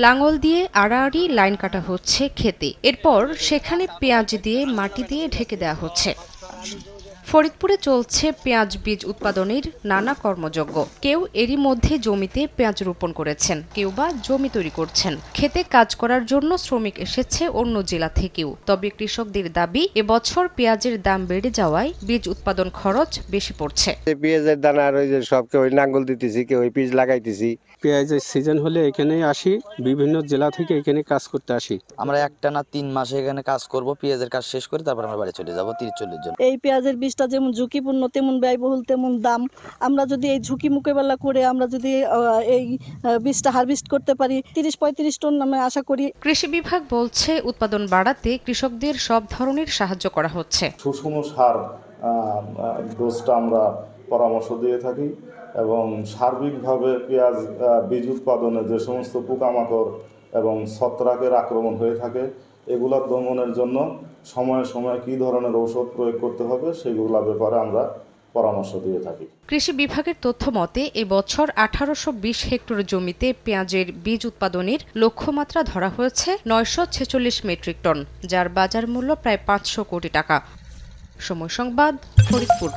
লাঙল দিয়ে আড়াআড়ি লাইন কাটা হচ্ছে ক্ষেতে, এরপর সেখানে পেঁয়াজ দিয়ে মাটি দিয়ে ঢেকে দেওয়া হচ্ছে। ফরিদপুরে চলছে পেঁয়াজ বীজ উৎপাদনের নানা কর্মযজ্ঞ। কেউ এরই মধ্যে জমিতে পেঁয়াজ রোপণ করেছেন, কেউ বা জমি তৈরি করছেন। খেতে কাজ করার জন্য শ্রমিক এসেছে অন্য জেলা থেকেও। তবে কৃষকদের দাবি, এবছর পেঁয়াজের দাম বেড়ে যাওয়ায় বীজ উৎপাদন খরচ বেশি পড়ছে। পেঁয়াজের দানা আর ওই যে সবকে ওই নাঙ্গল দিতেছি, কেউ ওই বীজ লাগাইতেছি। পেঁয়াজের সিজন হলে এখানেই আসি, বিভিন্ন জেলা থেকে এখানে কাজ করতে আসি। আমরা একটানা 3 মাসে এখানে কাজ করব, পেঁয়াজের কাজ শেষ করে তারপর আমরা বাড়ি চলে যাব 30-40 জন। এই পেঁয়াজের বীজটা যেমন ঝুঁকিপূর্ণ তেমন ব্যয়বহুল তেমন দাম। আমরা যদি এই ঝুঁকি মোকাবেলা করে আমরা যদি এই বীজটা হারভেস্ট করতে পারি 30-35 টন আমি আশা করি। কৃষি বিভাগ বলছে, উৎপাদন বাড়াতে কৃষকদের সব ধরনের সাহায্য করা হচ্ছে। সুষম সার ডোজটা আমরা পরামর্শ দিয়ে থাকি এবং সার্বিকভাবে পেঁয়াজ বীজ উৎপাদনে যে সমস্ত পোকামাকড় এবং ছত্রাকের আক্রমণ হয়ে থাকে এগুলা দমনের জন্য সময়ে সময়ে কী ধরনের ঔষধ প্রয়োগ করতে হবে সেগুলোর ব্যাপারে আমরা পরামর্শ দিয়ে থাকি। কৃষি বিভাগের তথ্য মতে এবছর 1820 হেক্টর জমিতে পেঁয়াজের বীজ উৎপাদনের লক্ষ্যমাত্রা ধরা হয়েছে 946 মেট্রিক টন, যার বাজার মূল্য প্রায় 500 কোটি টাকা। সময় সংবাদ, ফরিদপুর।